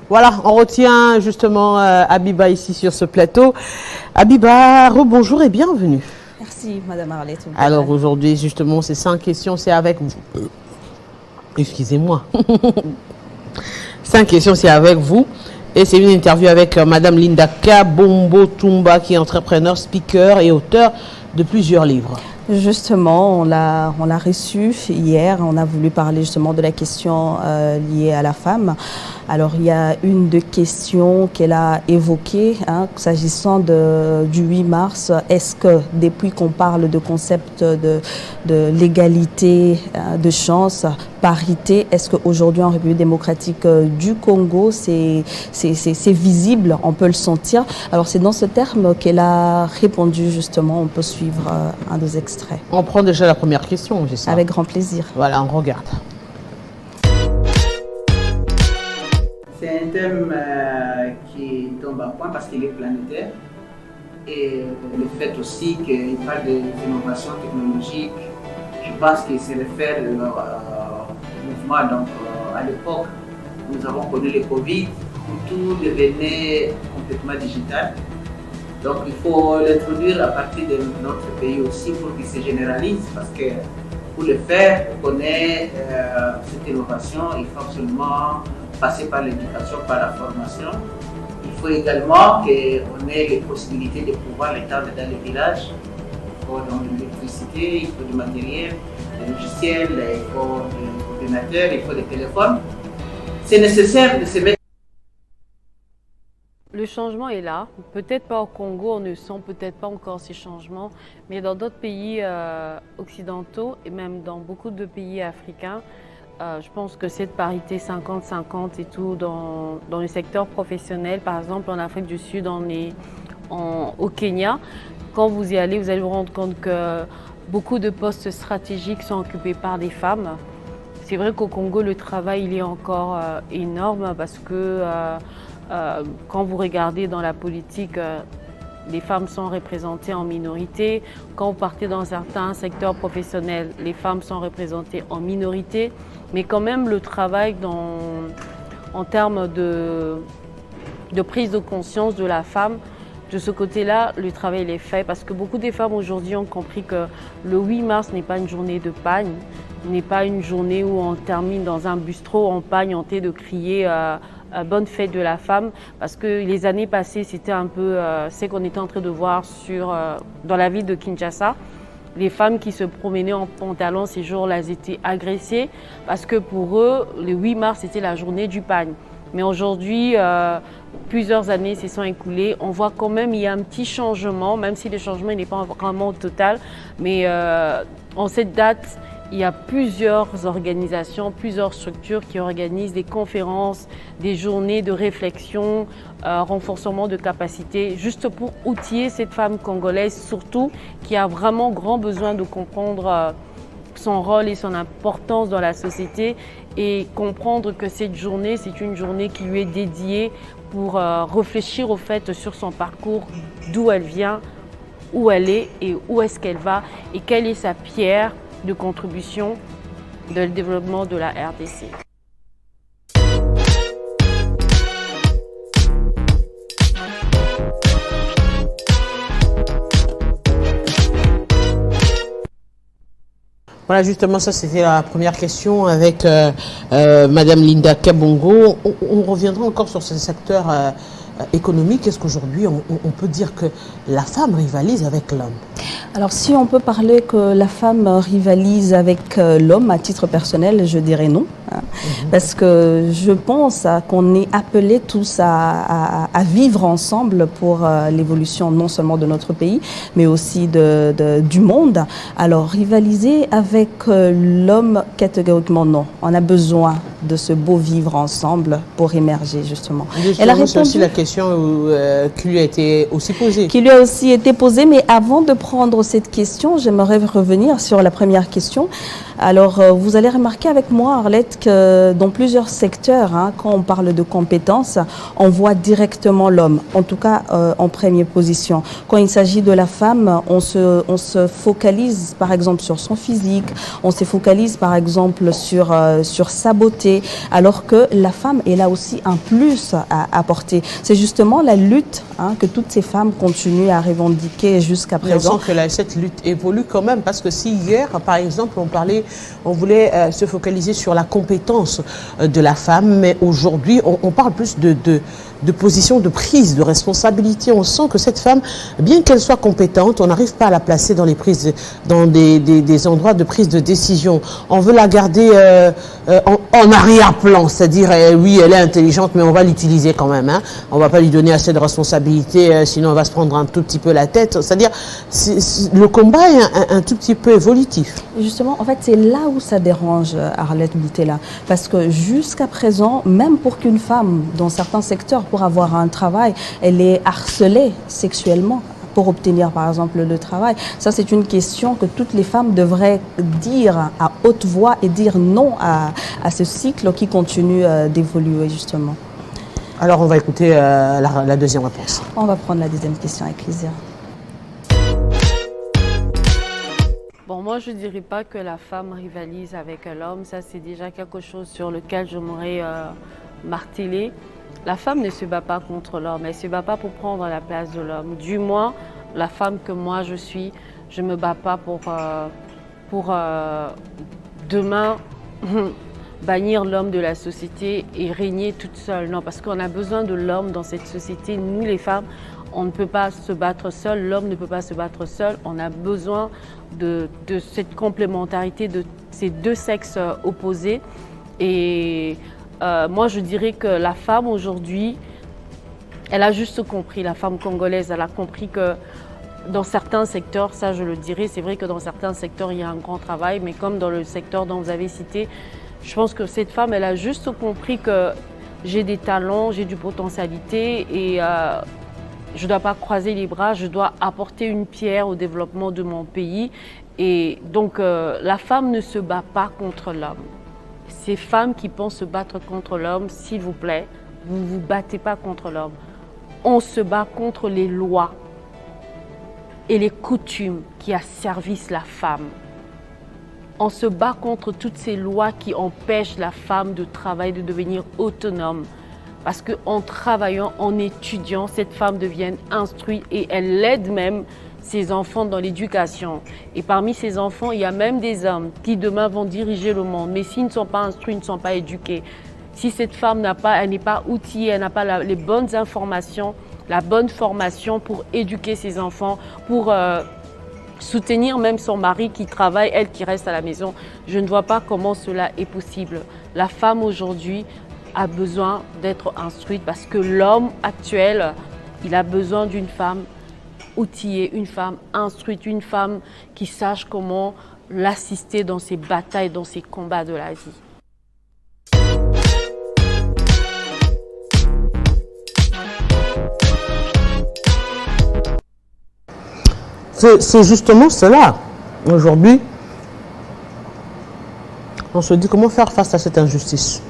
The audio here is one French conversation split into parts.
Voilà, on retient justement Habiba ici sur ce plateau. Habiba, rebonjour et bienvenue. Merci, Madame Arlette. Alors aujourd'hui, justement, ces 5 questions, c'est avec vous. Excusez-moi. 5 questions, c'est avec vous. Et c'est une interview avec Madame Linda Kabombo Tumba, qui est entrepreneur, speaker et auteur de plusieurs livres. Justement, on l'a reçu hier. On a voulu parler justement de la question liée à la femme. Alors, il y a une des questions qu'elle a évoquées, s'agissant du 8 mars. Est-ce que depuis qu'on parle de concept de l'égalité de chance, parité, est-ce qu'aujourd'hui en République démocratique du Congo, c'est visible, on peut le sentir? Alors, c'est dans ce terme qu'elle a répondu justement. On peut suivre un des extraits. On prend déjà la première question, c'est ça? Avec grand plaisir. Voilà, on regarde. C'est un thème qui tombe à point parce qu'il est planétaire et le fait aussi qu'il parle d'innovation technologique, je pense qu'il se réfère au mouvement. Donc, à l'époque, nous avons connu le Covid où tout devenait complètement digital. Donc, il faut l'introduire à partir de notre pays aussi pour qu'il se généralise parce que pour le faire, pour connaître cette innovation, il faut absolument passer par l'éducation, par la formation. Il faut également qu'on ait les possibilités de pouvoir l'étendre dans les villages. Il faut donc de l'électricité, il faut du matériel, des logiciels, il faut des ordinateurs, il faut des téléphones. C'est nécessaire de se mettre. Le changement est là. Peut-être pas au Congo, on ne sent peut-être pas encore ces changements, mais dans d'autres pays occidentaux et même dans beaucoup de pays africains, je pense que cette parité 50-50 et tout dans le secteur professionnel, par exemple en Afrique du Sud, au Kenya, quand vous y allez, vous allez vous rendre compte que beaucoup de postes stratégiques sont occupés par des femmes. C'est vrai qu'au Congo, le travail il est encore énorme parce que quand vous regardez dans la politique, les femmes sont représentées en minorité. Quand vous partez dans certains secteurs professionnels, les femmes sont représentées en minorité. Mais quand même, le travail en termes de prise de conscience de la femme, de ce côté-là, le travail il est fait. Parce que beaucoup de femmes aujourd'hui ont compris que le 8 mars n'est pas une journée de pagne, n'est pas une journée où on termine dans un bistrot en pagne, en train de crier bonne fête de la femme, parce que les années passées, c'était un peu ce qu'on était en train de voir dans la ville de Kinshasa. Les femmes qui se promenaient en pantalon ces jours-là, elles étaient agressées parce que pour eux, le 8 mars, c'était la journée du pagne. Mais aujourd'hui, plusieurs années se sont écoulées. On voit quand même il y a un petit changement, même si le changement n'est pas vraiment total. Mais en cette date, il y a plusieurs organisations, plusieurs structures qui organisent des conférences, des journées de réflexion, renforcement de capacités, juste pour outiller cette femme congolaise, surtout qui a vraiment grand besoin de comprendre son rôle et son importance dans la société et comprendre que cette journée, c'est une journée qui lui est dédiée pour réfléchir au fait sur son parcours, d'où elle vient, où elle est et où est-ce qu'elle va et quelle est sa pierre de contribution dans le développement de la RDC. Voilà, justement, ça c'était la première question avec Madame Linda Kabongo. On reviendra encore sur ce secteur économique. Est-ce qu'aujourd'hui on peut dire que la femme rivalise avec l'homme? Alors si on peut parler que la femme rivalise avec l'homme, à titre personnel, je dirais non. Parce que je pense qu'on est appelés tous à vivre ensemble pour l'évolution non seulement de notre pays, mais aussi du monde. Alors rivaliser avec l'homme, catégoriquement non. On a besoin de ce beau vivre ensemble pour émerger justement. Elle a répondu, c'est aussi la question qui lui a été aussi posée. Qui lui a aussi été posée, mais avant de prendre cette question, j'aimerais revenir sur la première question. Alors, vous allez remarquer avec moi, Arlette, que dans plusieurs secteurs, hein, quand on parle de compétences, on voit directement l'homme, en tout cas en première position. Quand il s'agit de la femme, on se focalise par exemple sur son physique, on se focalise par exemple sur sa beauté, alors que la femme, elle a aussi un plus à apporter. C'est justement la lutte, hein, que toutes ces femmes continuent à revendiquer jusqu'à présent. On sent que cette lutte évolue quand même, parce que si hier, par exemple, on voulait se focaliser sur la compétence de la femme, mais aujourd'hui, on parle plus de position de prise de responsabilité. On sent que cette femme, bien qu'elle soit compétente, on n'arrive pas à la placer dans dans des endroits de prise de décision. On veut la garder en arrière-plan, c'est-à-dire oui, elle est intelligente, mais on va l'utiliser quand même. Hein. On va pas lui donner assez de responsabilités, sinon elle va se prendre un tout petit peu la tête. C'est-à-dire le combat est un tout petit peu évolutif. Justement, en fait, c'est là où ça dérange Arlette Boutella, parce que jusqu'à présent, même pour qu'une femme, dans certains secteurs, pour avoir un travail, elle est harcelée sexuellement pour obtenir par exemple le travail. Ça, c'est une question que toutes les femmes devraient dire à haute voix et dire non à ce cycle qui continue d'évoluer justement. Alors on va écouter la deuxième réponse. On va prendre la deuxième question avec plaisir. Bon, moi, je ne dirais pas que la femme rivalise avec l'homme. Ça, c'est déjà quelque chose sur lequel j'aimerais marteler. La femme ne se bat pas contre l'homme, elle ne se bat pas pour prendre la place de l'homme. Du moins, la femme que moi je suis, je ne me bats pas pour demain bannir l'homme de la société et régner toute seule. Non, parce qu'on a besoin de l'homme dans cette société. Nous, les femmes, on ne peut pas se battre seul, l'homme ne peut pas se battre seul. On a besoin de cette complémentarité de ces deux sexes opposés. Et moi, je dirais que la femme aujourd'hui, elle a juste compris, la femme congolaise, elle a compris que dans certains secteurs, ça je le dirais, c'est vrai que dans certains secteurs, il y a un grand travail, mais comme dans le secteur dont vous avez cité, je pense que cette femme, elle a juste compris que j'ai des talents, j'ai du potentialité et je ne dois pas croiser les bras, je dois apporter une pierre au développement de mon pays. Et donc, la femme ne se bat pas contre l'homme. Ces femmes qui pensent se battre contre l'homme, s'il vous plaît, vous ne vous battez pas contre l'homme. On se bat contre les lois et les coutumes qui asservissent la femme. On se bat contre toutes ces lois qui empêchent la femme de travailler, de devenir autonome. Parce qu'en travaillant, en étudiant, cette femme devient instruite et elle aide même ses enfants dans l'éducation. Et parmi ces enfants, il y a même des hommes qui demain vont diriger le monde. Mais s'ils ne sont pas instruits, ils ne sont pas éduqués. Si cette femme elle n'est pas outillée, elle n'a pas les bonnes informations, la bonne formation pour éduquer ses enfants, pour soutenir même son mari qui travaille, elle qui reste à la maison, je ne vois pas comment cela est possible. La femme aujourd'hui a besoin d'être instruite parce que l'homme actuel, il a besoin d'une femme outillée, une femme instruite, une femme qui sache comment l'assister dans ses batailles, dans ses combats de la vie. C'est justement cela. Aujourd'hui, on se dit comment faire face à cette injustice.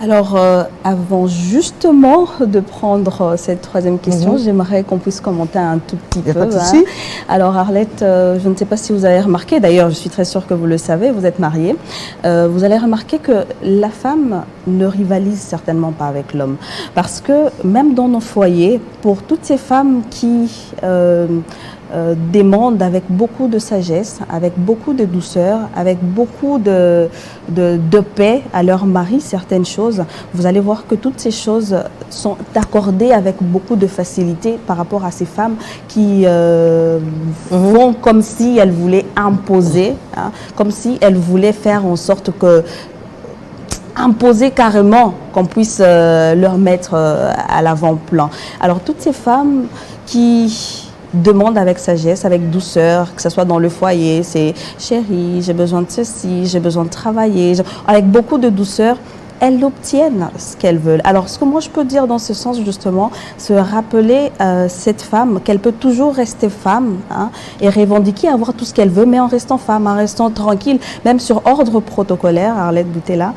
Alors, avant justement de prendre cette troisième question, j'aimerais qu'on puisse commenter un tout petit peu. Pas de souci. Alors, Arlette, je ne sais pas si vous avez remarqué, d'ailleurs, je suis très sûre que vous le savez, vous êtes mariée. Vous allez remarquer que la femme ne rivalise certainement pas avec l'homme. Parce que même dans nos foyers, pour toutes ces femmes qui demandent avec beaucoup de sagesse, avec beaucoup de douceur, avec beaucoup de paix à leur mari certaines choses, vous allez voir que toutes ces choses sont accordées avec beaucoup de facilité par rapport à ces femmes qui font comme si elles voulaient imposer, hein, comme si elles voulaient faire en sorte que imposer carrément qu'on puisse leur mettre à l'avant-plan. Alors toutes ces femmes qui demandent avec sagesse, avec douceur, que ce soit dans le foyer, c'est « chérie, j'ai besoin de ceci, j'ai besoin de travailler », avec beaucoup de douceur, elles obtiennent ce qu'elles veulent. Alors, ce que moi je peux dire dans ce sens, justement, c'est rappeler cette femme qu'elle peut toujours rester femme, hein, et revendiquer avoir tout ce qu'elle veut, mais en restant femme, en restant tranquille, même sur ordre protocolaire, Arlette Boutella,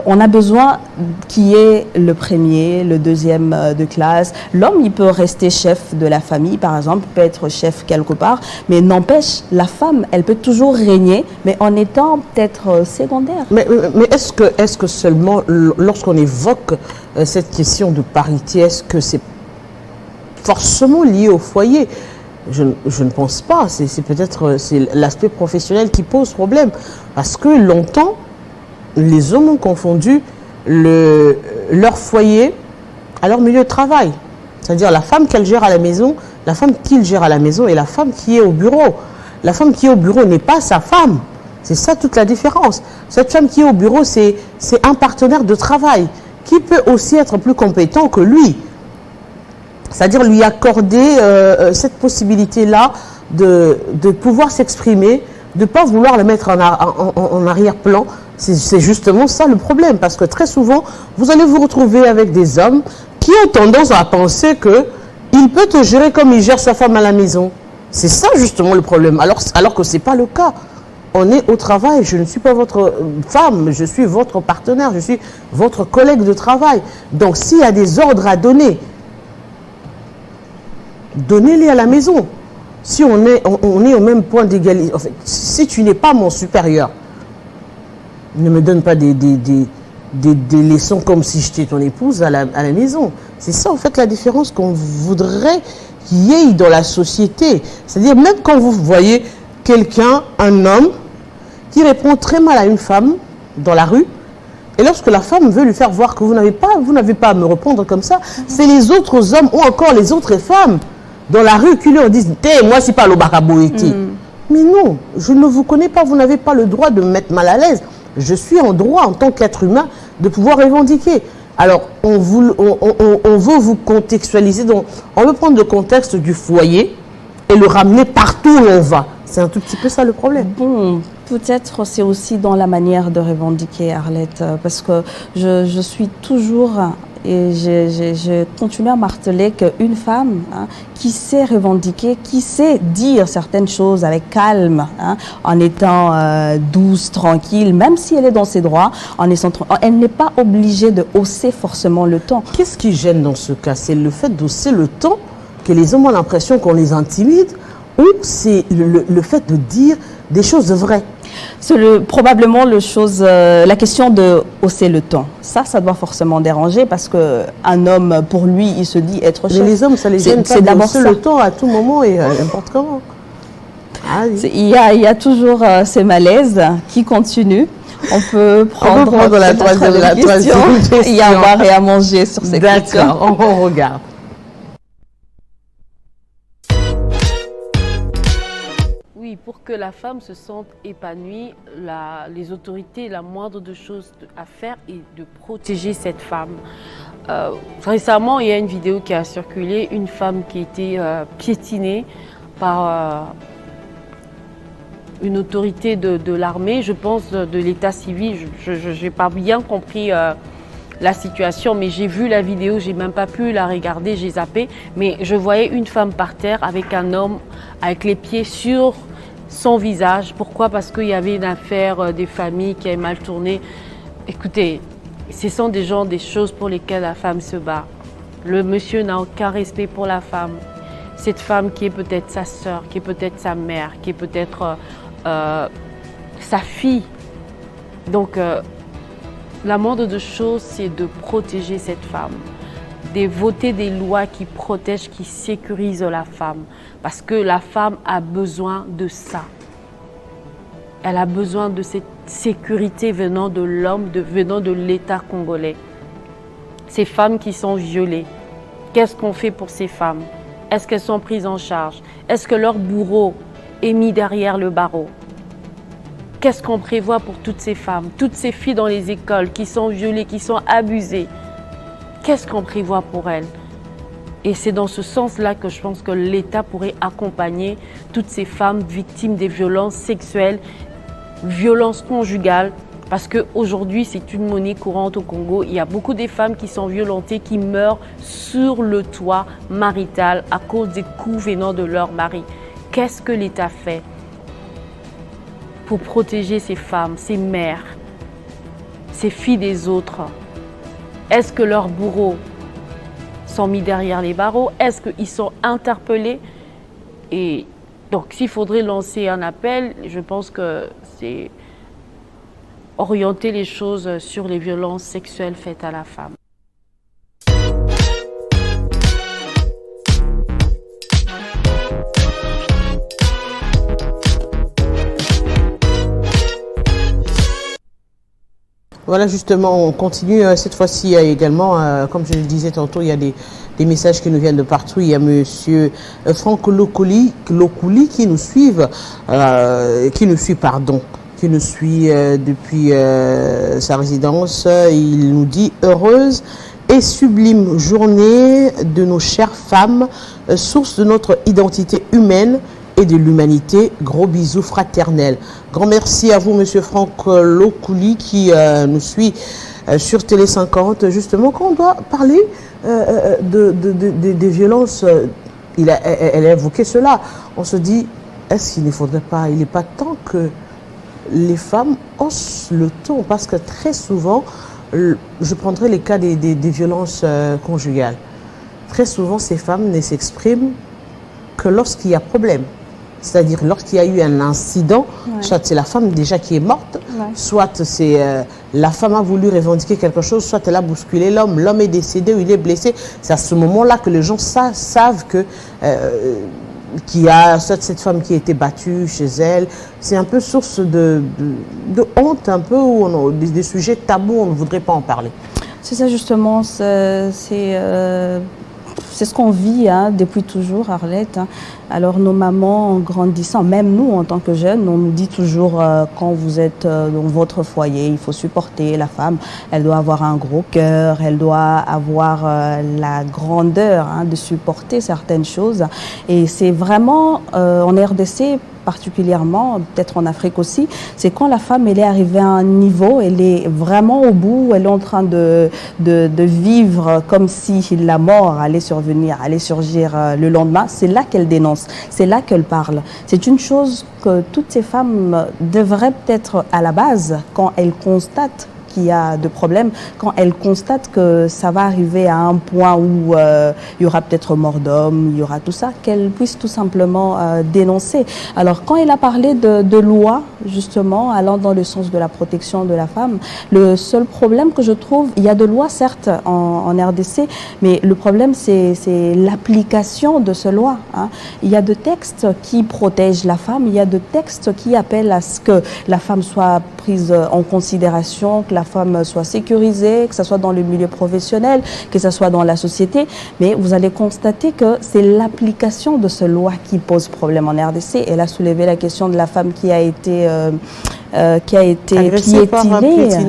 on a besoin qu'il y ait le premier, le deuxième de classe. L'homme, il peut rester chef de la famille, par exemple, peut être chef quelque part, mais n'empêche, la femme, elle peut toujours régner, mais en étant peut-être secondaire. Mais est-ce que seulement lorsqu'on évoque cette question de parité, est-ce que c'est forcément lié au foyer? Je ne pense pas. C'est peut-être l'aspect professionnel qui pose problème. Parce que longtemps, les hommes ont confondu leur foyer à leur milieu de travail. C'est-à-dire la femme qu'elle gère à la maison, la femme qu'il gère à la maison et la femme qui est au bureau. La femme qui est au bureau n'est pas sa femme. C'est ça toute la différence. Cette femme qui est au bureau, c'est un partenaire de travail qui peut aussi être plus compétent que lui. C'est-à-dire lui accorder cette possibilité-là de pouvoir s'exprimer, de ne pas vouloir la mettre en arrière-plan. C'est justement ça le problème. Parce que très souvent, vous allez vous retrouver avec des hommes qui ont tendance à penser qu'il peut te gérer comme il gère sa femme à la maison. C'est ça justement le problème. Alors que ce n'est pas le cas. On est au travail, je ne suis pas votre femme, je suis votre partenaire, je suis votre collègue de travail. Donc s'il y a des ordres à donner, donnez-les à la maison. Si on est au même point d'égalité, en fait, si tu n'es pas mon supérieur, ne me donne pas des leçons comme si j'étais ton épouse à la maison. C'est ça en fait la différence qu'on voudrait qu'il y ait dans la société. C'est-à-dire même quand vous voyez quelqu'un, un homme, qui répond très mal à une femme dans la rue, et lorsque la femme veut lui faire voir que vous n'avez pas à me répondre comme ça, c'est les autres hommes ou encore les autres femmes dans la rue qui lui disent « moi c'est pas le baraboïti ». Mais non, je ne vous connais pas, vous n'avez pas le droit de me mettre mal à l'aise. Je suis en droit en tant qu'être humain de pouvoir revendiquer. Alors, on veut vous contextualiser, donc on veut prendre le contexte du foyer et le ramener partout où on va. C'est un tout petit peu ça le problème. Bon, peut-être c'est aussi dans la manière de revendiquer, Arlette, parce que je suis toujours, et je continue à marteler qu'une femme qui sait revendiquer, qui sait dire certaines choses avec calme, en étant douce, tranquille, même si elle est dans ses droits, elle n'est pas obligée de hausser forcément le ton. Qu'est-ce qui gêne dans ce cas? C'est le fait d'hausser le ton, que les hommes ont l'impression qu'on les intimide, ou c'est le fait de dire des choses vraies? C'est probablement la question de hausser le ton. Ça doit forcément déranger parce qu'un homme, pour lui, il se dit être chef. Mais les hommes, ça les gêne pas de hausser le ton à tout moment et n'importe comment. Il y a toujours ces malaises qui continuent. On peut prendre la troisième question. Il y a à boire et à manger sur ces questions. D'accord, on regarde. Oui, pour que la femme se sente épanouie, les autorités, la moindre de choses à faire est de protéger cette femme. Récemment, il y a une vidéo qui a circulé, une femme qui a été piétinée par une autorité de l'armée, je pense de l'état civil. Je n'ai pas bien compris la situation, mais j'ai vu la vidéo, j'ai même pas pu la regarder, j'ai zappé, mais je voyais une femme par terre avec un homme avec les pieds sur son visage. Pourquoi? Parce qu'il y avait une affaire des familles qui avait mal tourné. Écoutez, ce sont des choses pour lesquelles la femme se bat. Le monsieur n'a aucun respect pour la femme. Cette femme qui est peut-être sa sœur, qui est peut-être sa mère, qui est peut-être sa fille. Donc, la moindre de choses, c'est de protéger cette femme, de voter des lois qui protègent, qui sécurisent la femme. Parce que la femme a besoin de ça. Elle a besoin de cette sécurité venant de l'homme, venant de l'État congolais. Ces femmes qui sont violées, qu'est-ce qu'on fait pour ces femmes? Est-ce qu'elles sont prises en charge? Est-ce que leur bourreau est mis derrière le barreau? Qu'est-ce qu'on prévoit pour toutes ces femmes, toutes ces filles dans les écoles qui sont violées, qui sont abusées? Qu'est-ce qu'on prévoit pour elles? Et c'est dans ce sens-là que je pense que l'État pourrait accompagner toutes ces femmes victimes des violences sexuelles, violences conjugales, Parce qu'aujourd'hui, c'est une monnaie courante au Congo. Il y a beaucoup de femmes qui sont violentées, qui meurent sur le toit marital à cause des coups venant de leur mari. Qu'est-ce que l'État fait pour protéger ces femmes, ces mères, ces filles des autres? Est-ce que leurs bourreaux sont mis derrière les barreaux? Est-ce qu'ils sont interpellés? Et donc, s'il faudrait lancer un appel, je pense que c'est orienter les choses sur les violences sexuelles faites à la femme. Voilà, justement, on continue. Cette fois-ci également, comme je le disais tantôt, il y a des messages qui nous viennent de partout. Il y a monsieur Franck Lokouli qui nous suit depuis sa résidence. Il nous dit « Heureuse et sublime journée de nos chères femmes, source de notre identité humaine et de l'humanité. Gros bisous fraternels. » Grand merci à vous, monsieur Franck Lokouli, qui nous suit sur Télé 50. Justement, quand on doit parler des violences, elle a évoqué cela. On se dit, est-ce qu'il ne faudrait pas, il n'est pas temps que les femmes haussent le ton? Parce que très souvent, je prendrai les cas des violences conjugales. Très souvent, ces femmes ne s'expriment que lorsqu'il y a problème. C'est-à-dire lorsqu'il y a eu un incident, soit c'est la femme déjà qui est morte, soit c'est la femme a voulu revendiquer quelque chose, soit elle a bousculé l'homme, l'homme est décédé ou il est blessé. C'est à ce moment-là que les gens savent que qu'il y a soit cette femme qui a été battue chez elle. C'est un peu source de honte, un peu, où des sujets tabous, on ne voudrait pas en parler. C'est ça justement, c'est ce qu'on vit depuis toujours, Arlette. Alors nos mamans, en grandissant, même nous en tant que jeunes, on nous dit toujours quand vous êtes dans votre foyer, il faut supporter la femme. Elle doit avoir un gros cœur, elle doit avoir la grandeur de supporter certaines choses. Et c'est vraiment en RDC, particulièrement, peut-être en Afrique aussi, c'est quand la femme elle est arrivée à un niveau, elle est vraiment au bout, elle est en train de vivre comme si la mort allait survenir, allait surgir le lendemain. C'est là qu'elle dénonce, c'est là qu'elle parle. C'est une chose que toutes ces femmes devraient peut-être à la base, quand elles constatent qu'il y a de problèmes, quand elles constatent que ça va arriver à un point où il y aura peut-être mort d'homme, il y aura tout ça, qu'elles puissent tout simplement dénoncer. Alors quand elle a parlé de loi, justement, allant dans le sens de la protection de la femme, le seul problème que je trouve, il y a de lois certes en RDC, mais le problème c'est l'application de ces lois. Il y a de textes qui protègent la femme, il y a de textes qui appellent à ce que la femme soit prise en considération, que la femme soit sécurisée, que ce soit dans le milieu professionnel, que ce soit dans la société. Mais vous allez constater que c'est l'application de ces lois qui pose problème en RDC. Elle a soulevé la question de la femme qui a été piétinée par un agent.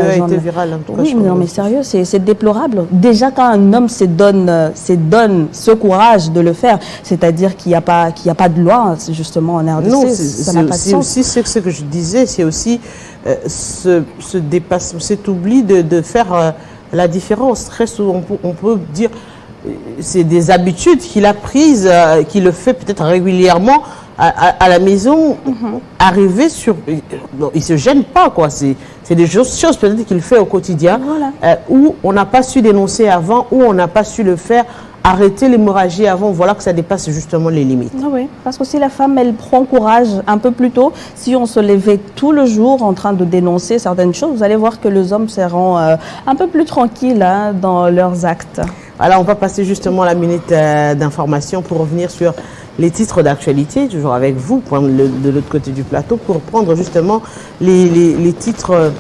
A été virale, en tout cas, oui, non, mais sérieux, c'est déplorable. Déjà, quand un homme se donne ce courage de le faire, c'est-à-dire qu'il n'y a pas de loi, justement, en RDC, non, ça n'a pas de sens. C'est aussi ce que je disais, c'est aussi ce dépassement, cet oubli de faire la différence. Très souvent, on peut dire c'est des habitudes qu'il a prises, qu'il le fait peut-être régulièrement à la maison. Arriver sur... il ne se gêne pas, quoi. C'est des choses peut-être qu'il fait au quotidien, où on n'a pas su dénoncer avant, où on n'a pas su le faire, arrêter l'hémorragie avant. Voilà que ça dépasse justement les limites. Oui, parce que si la femme, elle prend courage un peu plus tôt, si on se levait tout le jour en train de dénoncer certaines choses, vous allez voir que les hommes seront un peu plus tranquilles dans leurs actes. Alors, on va passer justement à la minute d'information pour revenir sur les titres d'actualité, toujours avec vous, de l'autre côté du plateau, pour prendre justement les titres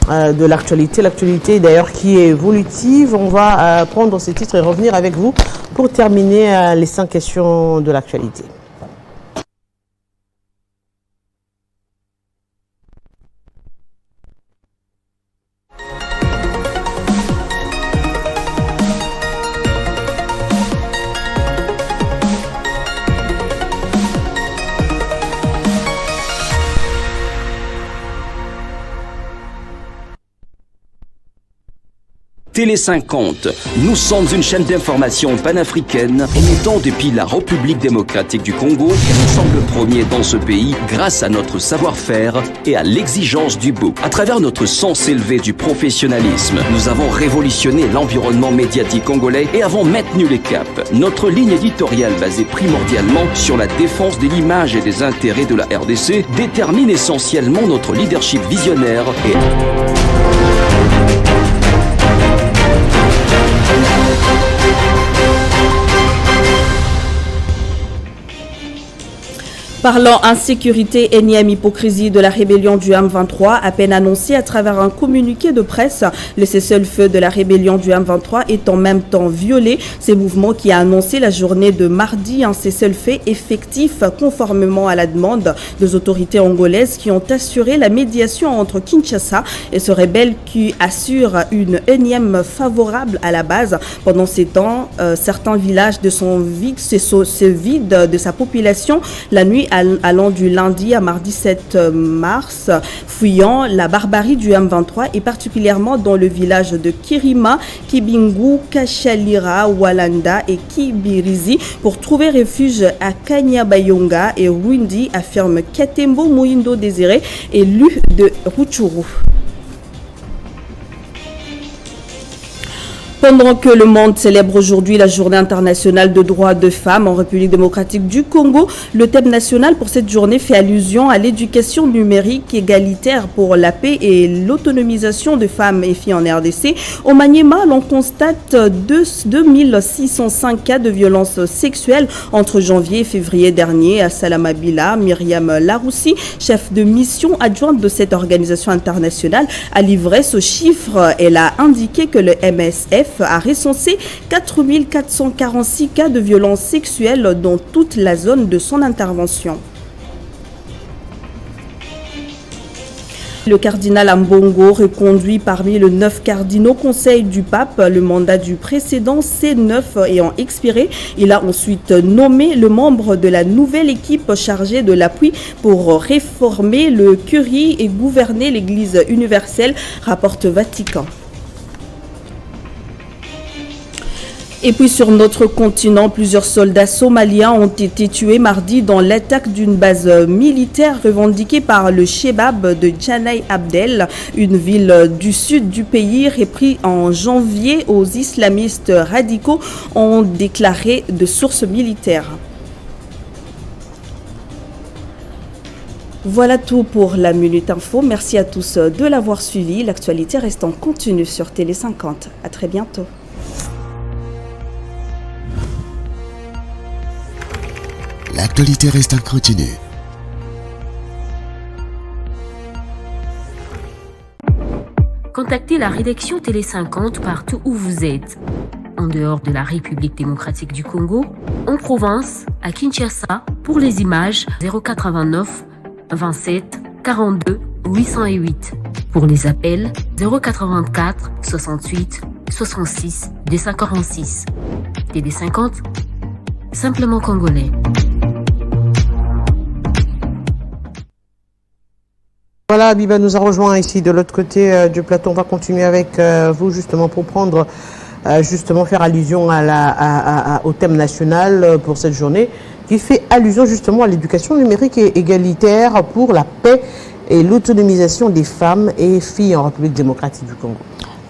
de l'actualité. L'actualité d'ailleurs qui est évolutive. On va prendre ces titres et revenir avec vous pour terminer les 5 questions de l'actualité. Télé 50, nous sommes une chaîne d'information panafricaine émettant depuis la République démocratique du Congo et nous sommes le premier dans ce pays grâce à notre savoir-faire et à l'exigence du beau. À travers notre sens élevé du professionnalisme, nous avons révolutionné l'environnement médiatique congolais et avons maintenu les caps. Notre ligne éditoriale basée primordialement sur la défense de l'image et des intérêts de la RDC détermine essentiellement notre leadership visionnaire et... Parlant insécurité, énième hypocrisie de la rébellion du M23, à peine annoncée à travers un communiqué de presse, le cessez-le-feu de la rébellion du M23 est en même temps violé. Ces mouvements qui a annoncé la journée de mardi un cessez-le-feu effectif conformément à la demande des autorités angolaises qui ont assuré la médiation entre Kinshasa et ce rebelle qui assure une énième favorable à la base. Pendant ces temps, certains villages se vident de sa population la nuit allant du lundi à mardi 7 mars, fuyant la barbarie du M23 et particulièrement dans le village de Kirima, Kibingu, Kachalira, Walanda et Kibirizi pour trouver refuge à Kanyabayonga et Rundi, affirme Katembo Moindo Désiré, élu de Rutshuru. Pendant que le monde célèbre aujourd'hui la journée internationale de droits de femmes en République démocratique du Congo, le thème national pour cette journée fait allusion à l'éducation numérique égalitaire pour la paix et l'autonomisation de femmes et filles en RDC. Au Maniema, l'on constate 2605 cas de violences sexuelles entre janvier et février dernier. À Salamabila, Myriam Laroussi, chef de mission adjointe de cette organisation internationale, a livré ce chiffre. Elle a indiqué que le MSF a recensé 4446 cas de violences sexuelles dans toute la zone de son intervention. Le cardinal Ambongo, reconduit parmi les 9 cardinaux conseil du pape, le mandat du précédent C9 ayant expiré, il a ensuite nommé le membre de la nouvelle équipe chargée de l'appui pour réformer le curie et gouverner l'Église universelle, rapporte Vatican. Et puis sur notre continent, plusieurs soldats somaliens ont été tués mardi dans l'attaque d'une base militaire revendiquée par le Shebab de Janay Abdel, une ville du sud du pays repris en janvier aux islamistes radicaux, ont déclaré de sources militaires. Voilà tout pour la Minute Info. Merci à tous de l'avoir suivi. L'actualité reste en continu sur Télé 50. À très bientôt. L'actualité reste en continu. Contactez la rédaction Télé 50 partout où vous êtes. En dehors de la République démocratique du Congo, en province, à Kinshasa, pour les images 089 27 42 808. Pour les appels 084 68 66 246. Télé 50, simplement congolais. Voilà, Abiba nous a rejoint ici de l'autre côté du plateau. On va continuer avec vous justement pour prendre, justement faire allusion au thème national pour cette journée qui fait allusion justement à l'éducation numérique et égalitaire pour la paix et l'autonomisation des femmes et filles en République démocratique du Congo.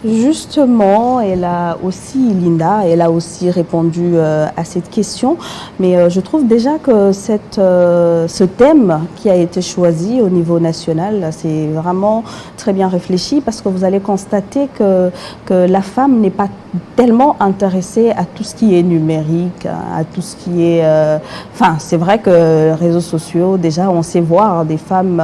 Justement, Linda a aussi répondu à cette question, mais je trouve déjà que ce thème qui a été choisi au niveau national, c'est vraiment très bien réfléchi parce que vous allez constater que la femme n'est pas tellement intéressée à tout ce qui est numérique, à tout ce qui est... c'est vrai que les réseaux sociaux, déjà, on sait voir des femmes,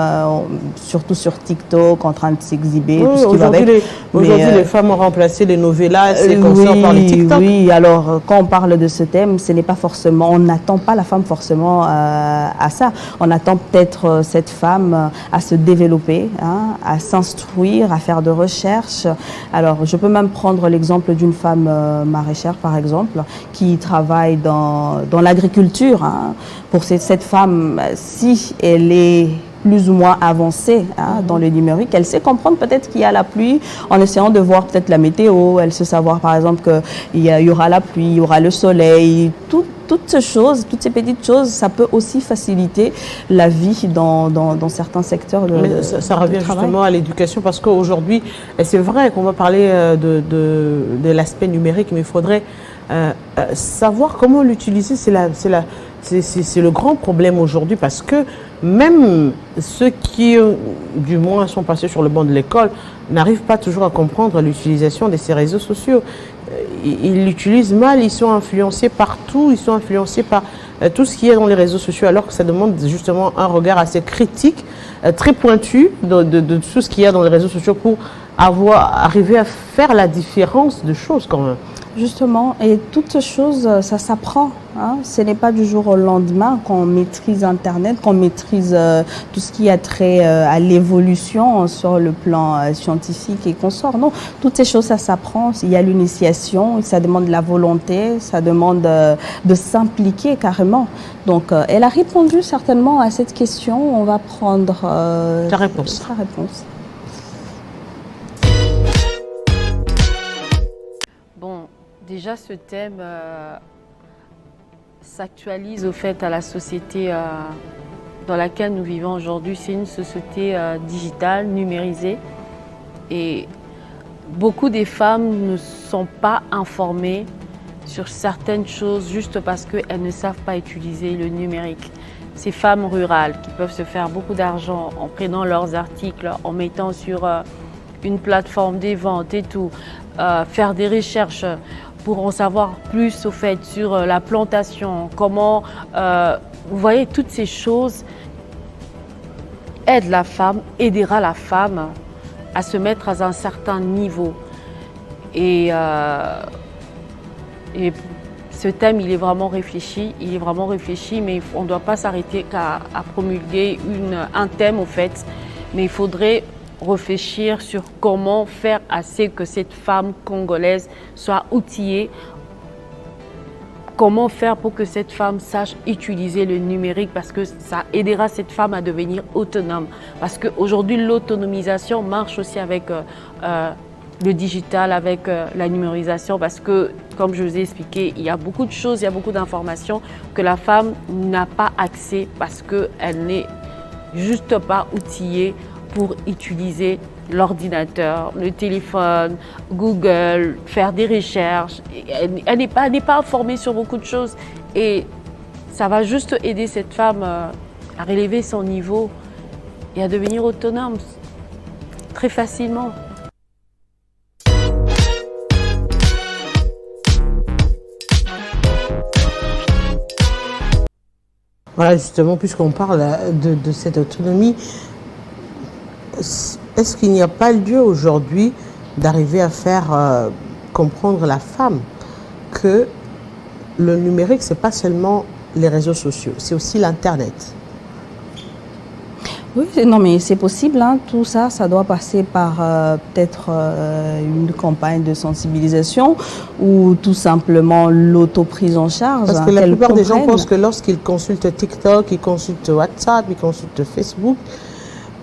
surtout sur TikTok, en train de s'exhiber, tout ce qui va avec. Aujourd'hui, les femmes ont remplacé les novellas et consorts par les TikTok. Oui, alors quand on parle de ce thème, ce n'est pas forcément, on n'attend pas la femme forcément à ça. On attend peut-être cette femme à se développer, à s'instruire, à faire de recherches. Alors, je peux même prendre l'exemple d'une femme maraîchère, par exemple, qui travaille dans l'agriculture. Pour cette femme, si elle est plus ou moins avancée dans le numérique. Elle sait comprendre peut-être qu'il y a la pluie en essayant de voir peut-être la météo. Elle sait savoir par exemple qu'il y aura la pluie, il y aura le soleil. Toutes ces choses, toutes ces petites choses, ça peut aussi faciliter la vie dans certains secteurs Mais ça revient justement à l'éducation parce qu'aujourd'hui, et c'est vrai qu'on va parler de l'aspect numérique, mais il faudrait savoir comment l'utiliser. C'est le grand problème aujourd'hui parce que même ceux qui, du moins, sont passés sur le banc de l'école n'arrivent pas toujours à comprendre l'utilisation de ces réseaux sociaux. Ils l'utilisent mal, ils sont influencés partout, ils sont influencés par tout ce qu'il y a dans les réseaux sociaux, alors que ça demande justement un regard assez critique, très pointu de tout ce qu'il y a dans les réseaux sociaux pour arriver à faire la différence de choses quand même. Justement, et toutes ces choses, ça s'apprend. Ce n'est pas du jour au lendemain qu'on maîtrise Internet, qu'on maîtrise tout ce qui a trait à l'évolution sur le plan scientifique et consort. Non, toutes ces choses, ça s'apprend. Il y a l'initiation, ça demande de la volonté, ça demande de s'impliquer carrément. Donc, elle a répondu certainement à cette question. On va prendre ta réponse. Bon, déjà ce thème s'actualise au fait à la société dans laquelle nous vivons aujourd'hui. C'est une société digitale, numérisée, et beaucoup des femmes ne sont pas informées sur certaines choses juste parce qu'elles ne savent pas utiliser le numérique. Ces femmes rurales qui peuvent se faire beaucoup d'argent en prenant leurs articles, en mettant sur une plateforme des ventes et tout, faire des recherches pour en savoir plus au fait sur la plantation, comment, vous voyez, toutes ces choses aidera la femme à se mettre à un certain niveau. Et ce thème, il est vraiment réfléchi, mais on ne doit pas s'arrêter qu'à promulguer un thème au fait, mais il faudrait réfléchir sur comment faire assez que cette femme congolaise soit outillée, comment faire pour que cette femme sache utiliser le numérique, parce que ça aidera cette femme à devenir autonome. Parce qu'aujourd'hui, l'autonomisation marche aussi avec le digital, avec la numérisation, parce que, comme je vous ai expliqué, il y a beaucoup de choses, il y a beaucoup d'informations que la femme n'a pas accès parce qu'elle n'est juste pas outillée pour utiliser l'ordinateur, le téléphone, Google, faire des recherches. Elle n'est pas informée sur beaucoup de choses, et ça va juste aider cette femme à relever son niveau et à devenir autonome très facilement. Voilà, justement, puisqu'on parle de cette autonomie, est-ce qu'il n'y a pas lieu aujourd'hui d'arriver à faire comprendre la femme que le numérique, ce n'est pas seulement les réseaux sociaux, c'est aussi l'Internet? Oui, non, mais c'est possible. Tout ça, ça doit passer par peut-être une campagne de sensibilisation ou tout simplement l'autoprise en charge. Parce que la plupart des gens pensent que lorsqu'ils consultent TikTok, ils consultent WhatsApp, ils consultent Facebook,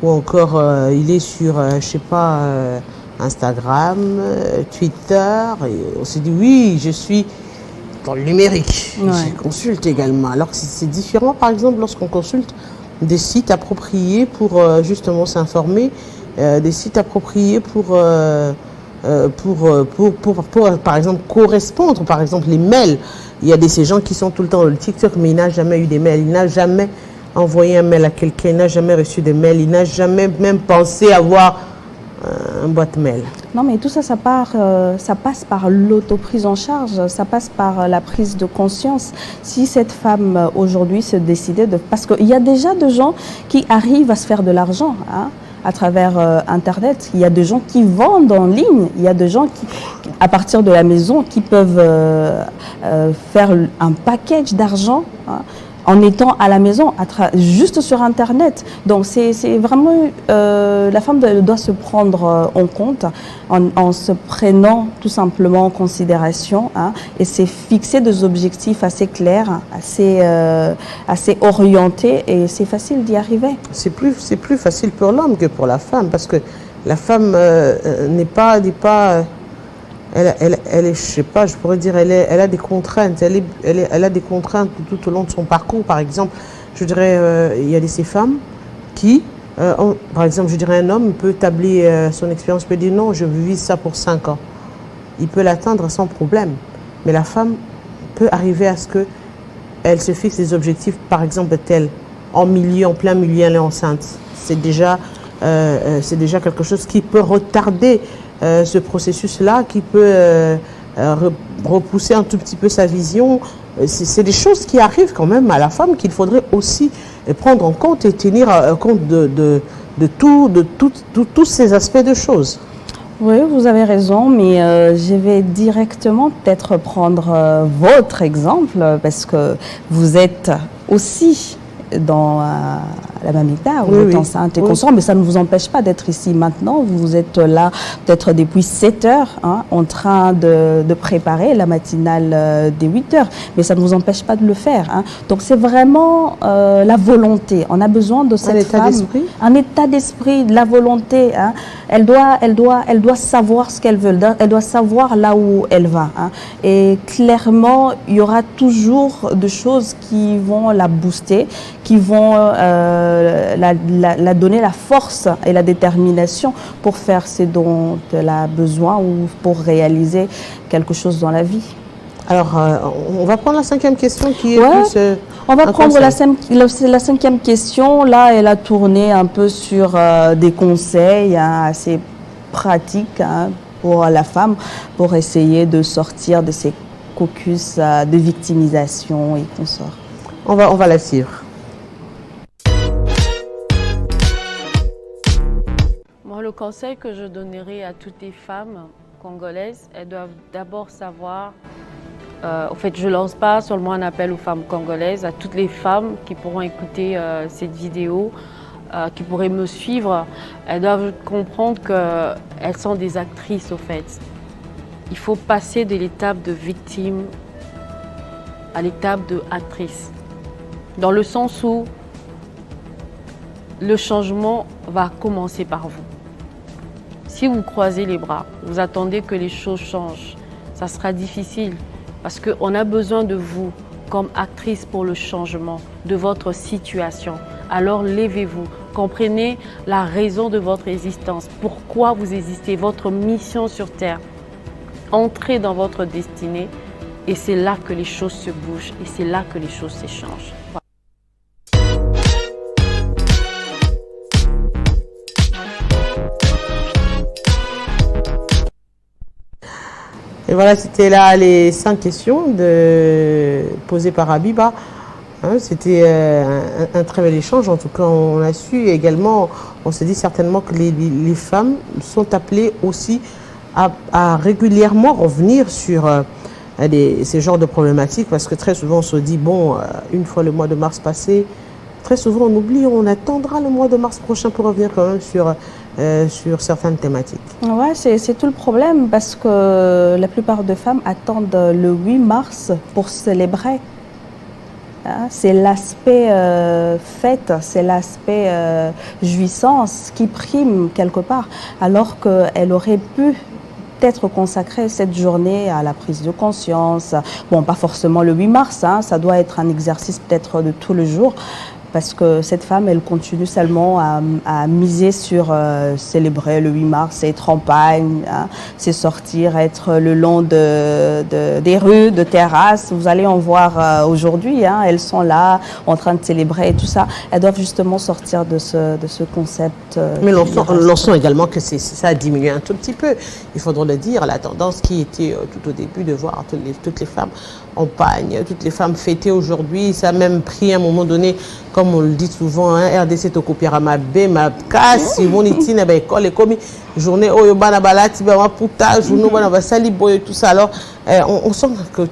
ou encore il est sur, je sais pas, Instagram, Twitter, et on se dit oui, je suis dans le numérique, ouais. Je consulte également. Alors que c'est différent, par exemple, lorsqu'on consulte des sites appropriés pour justement s'informer, des sites appropriés pour par exemple correspondre, par exemple les mails. Il y a ces gens qui sont tout le temps dans le TikTok, mais il n'a jamais eu des mails, il n'a jamais envoyé un mail à quelqu'un, il n'a jamais reçu de mail, il n'a jamais même pensé avoir un boîte mail. Non, mais tout ça, ça passe par l'autoprise en charge, ça passe par la prise de conscience. Si cette femme aujourd'hui se décidait de... Parce qu'il y a déjà des gens qui arrivent à se faire de l'argent à travers Internet. Il y a des gens qui vendent en ligne, il y a des gens qui, à partir de la maison, qui peuvent faire un package d'argent en étant à la maison, juste sur Internet. Donc c'est vraiment, la femme doit se prendre en compte en se prenant tout simplement en considération, hein, et c'est fixer des objectifs assez clairs, assez orientés, et c'est facile d'y arriver. C'est plus facile pour l'homme que pour la femme, parce que la femme n'est pas elle est, je sais pas, je pourrais dire, elle a des contraintes, elle a des contraintes tout au long de son parcours. Par exemple, je dirais, il y a ces femmes qui, par exemple, je dirais, un homme peut établir son expérience, peut dire non, je veux vivre ça pour 5 ans. Il peut l'atteindre sans problème. Mais la femme peut arriver à ce que elle se fixe des objectifs, par exemple, tels en plein milieu, elle est enceinte. C'est déjà quelque chose qui peut retarder ce processus-là, qui peut repousser un tout petit peu sa vision. C'est des choses qui arrivent quand même à la femme qu'il faudrait aussi prendre en compte et tenir compte de tous ces aspects de choses. Oui, vous avez raison, mais je vais directement peut-être prendre votre exemple, parce que vous êtes aussi dans la même état, vous êtes enceinte et consort, mais ça ne vous empêche pas d'être ici maintenant. Vous êtes là peut-être depuis 7 heures, hein, en train de préparer la matinale des 8 heures, mais ça ne vous empêche pas de le faire, hein. Donc c'est vraiment la volonté. On a besoin de cette femme, un état d'esprit, de la volonté, hein. Elle doit savoir ce qu'elle veut, elle doit savoir là où elle va, hein. Et clairement, il y aura toujours des choses qui vont la booster, qui vont la donner la force et la détermination pour faire ce dont elle a besoin ou pour réaliser quelque chose dans la vie. Alors, on va prendre la 5e question qui est plus... on va prendre la 5e question. Là, elle a tourné un peu sur des conseils, hein, assez pratiques, hein, pour la femme, pour essayer de sortir de ces caucus de victimisation et consorts. On va la suivre. Moi, le conseil que je donnerais à toutes les femmes congolaises, elles doivent d'abord savoir, en fait, je ne lance pas seulement un appel aux femmes congolaises, à toutes les femmes qui pourront écouter cette vidéo, qui pourraient me suivre, elles doivent comprendre qu'elles sont des actrices, au fait. Il faut passer de l'étape de victime à l'étape de actrice. Dans le sens où le changement va commencer par vous. Si vous croisez les bras, vous attendez que les choses changent, ça sera difficile parce qu'on a besoin de vous comme actrice pour le changement de votre situation. Alors levez-vous, comprenez la raison de votre existence, pourquoi vous existez, votre mission sur Terre. Entrez dans votre destinée et c'est là que les choses se bougent et c'est là que les choses s'échangent. Et voilà, c'était là les 5 questions posées par Habiba. Hein, c'était un très bel échange. En tout cas, on a su également, on s'est dit certainement que les femmes sont appelées aussi à régulièrement revenir sur ces genres de problématiques, parce que très souvent on se dit, bon, une fois le mois de mars passé, très souvent on oublie, on attendra le mois de mars prochain pour revenir quand même sur certaines thématiques. Ouais, c'est tout le problème, parce que la plupart des femmes attendent le 8 mars pour célébrer. Hein, c'est l'aspect fête, c'est l'aspect jouissance qui prime quelque part, alors qu'elle aurait pu être consacrer cette journée à la prise de conscience. Bon, pas forcément le 8 mars, hein, ça doit être un exercice peut-être de tous les jours, parce que cette femme, elle continue seulement à miser sur célébrer le 8 mars, c'est être en pagne, hein, c'est sortir, être le long des rues, de terrasses. Vous allez en voir aujourd'hui, hein, elles sont là en train de célébrer et tout ça. Elles doivent justement sortir de ce concept. Mais lançons également que ça a diminué un tout petit peu. Il faudra le dire, la tendance qui était tout au début de voir toutes les femmes en pagne, toutes les femmes fêtées aujourd'hui. Ça a même pris à un moment donné comme on le dit souvent, hein, RDC to copiera ma bé, ma casse, mon itine, ben école, comme journée, oh, bana balati, ben ma puta, journée, bana va sali boy, tout ça. Alors, on sent que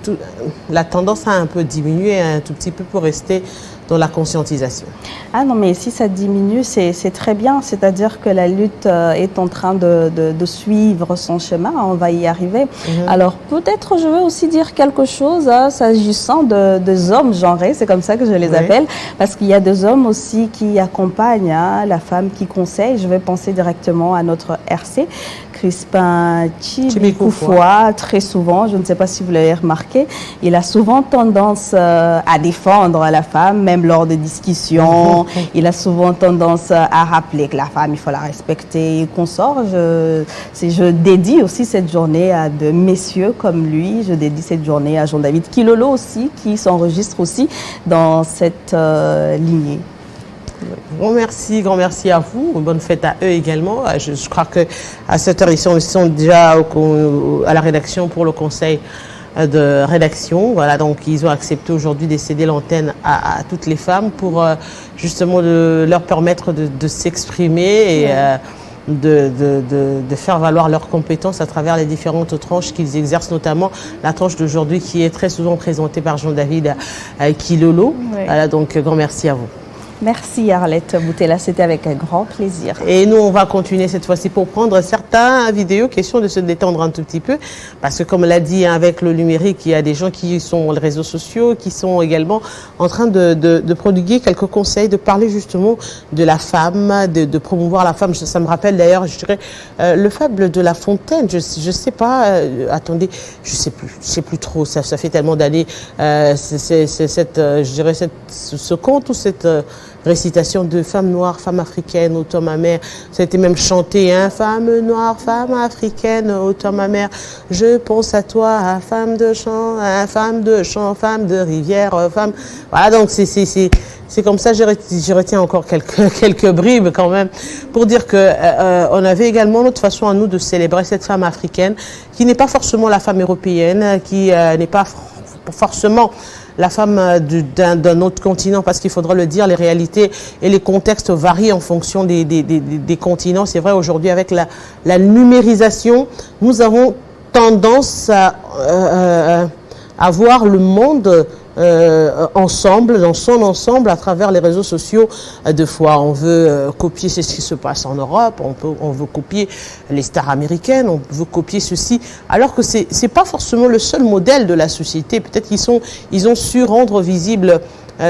la tendance a un peu diminué, un tout petit peu pour rester dans la conscientisation. Ah non, mais si ça diminue, c'est très bien. C'est-à-dire que la lutte est en train de suivre son chemin. On va y arriver. Alors, peut-être je vais aussi dire quelque chose s'agissant des hommes genrés. C'est comme ça que je les appelle. Parce qu'il y a des hommes aussi qui accompagnent la femme qui conseille. Je vais penser directement à notre RC, Crispin Tshibikoufoua, très souvent, je ne sais pas si vous l'avez remarqué, il a souvent tendance à défendre la femme, même lors des discussions. Il a souvent tendance à rappeler que la femme, il faut la respecter et qu'on sort. Je dédie aussi cette journée à de messieurs comme lui. Je dédie cette journée à Jean-David Kilolo aussi, qui s'enregistre aussi dans cette lignée. Grand merci à vous. Bonne fête à eux également. Je crois qu'à cette heure, ils sont déjà à la rédaction pour le conseil de rédaction. Voilà, donc ils ont accepté aujourd'hui de céder l'antenne à toutes les femmes pour justement leur permettre de s'exprimer et de faire valoir leurs compétences à travers les différentes tranches qu'ils exercent, notamment la tranche d'aujourd'hui qui est très souvent présentée par Jean-David Kilolo. Voilà, donc grand merci à vous. Merci Arlette Boutella, c'était avec un grand plaisir. Et nous, on va continuer cette fois-ci pour prendre certaines vidéos, question de se détendre un tout petit peu, parce que comme l'a dit, avec le numérique, il y a des gens qui sont les réseaux sociaux, qui sont également en train de prodiguer quelques conseils, de parler justement de la femme, de promouvoir la femme. Ça me rappelle d'ailleurs, je dirais, le fable de La Fontaine, je sais pas, attendez, je sais plus trop, ça fait tellement d'années, je dirais ce conte ou cette récitation de femme noire, femme africaine, ô toi ma mère. Ça a été même chanté, hein, femme noire, femme africaine, ô toi ma mère. Je pense à toi, femme de champ, femme de rivière, femme. Voilà, donc c'est comme ça, je retiens encore quelques bribes quand même, pour dire que on avait également notre façon à nous de célébrer cette femme africaine, qui n'est pas forcément la femme européenne, qui n'est pas forcément la femme d'un autre continent, parce qu'il faudra le dire, les réalités et les contextes varient en fonction des continents. C'est vrai, aujourd'hui, avec la numérisation, nous avons tendance à voir le monde ensemble, dans son ensemble, à travers les réseaux sociaux. Deux fois, on veut copier ce qui se passe en Europe, on veut copier les stars américaines, on veut copier ceci, alors que c'est pas forcément le seul modèle de la société. Peut-être ils ont su rendre visible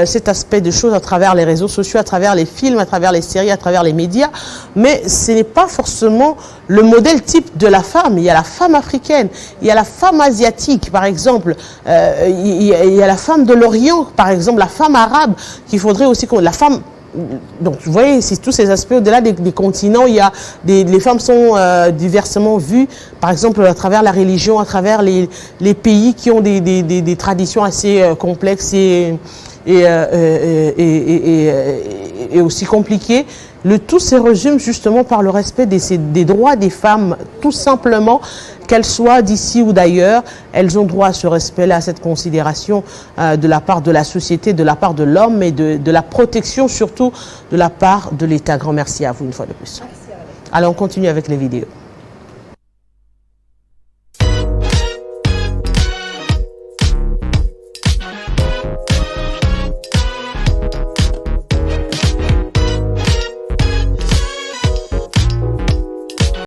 cet aspect de choses à travers les réseaux sociaux, à travers les films, à travers les séries, à travers les médias, mais ce n'est pas forcément le modèle type de la femme. Il y a la femme africaine, il y a la femme asiatique, par exemple, il y a la femme de l'Orient, par exemple, la femme arabe, qu'il faudrait aussi la femme. Donc, vous voyez, c'est tous ces aspects au-delà des continents. Il y a les femmes sont diversement vues, par exemple, à travers la religion, à travers les pays qui ont des traditions assez complexes et aussi compliquées. Le tout se résume justement par le respect des droits des femmes, tout simplement, qu'elles soient d'ici ou d'ailleurs. Elles ont droit à ce respect-là, à cette considération de la part de la société, de la part de l'homme et de la protection surtout de la part de l'État. Grand merci à vous une fois de plus. Allez, on continue avec les vidéos.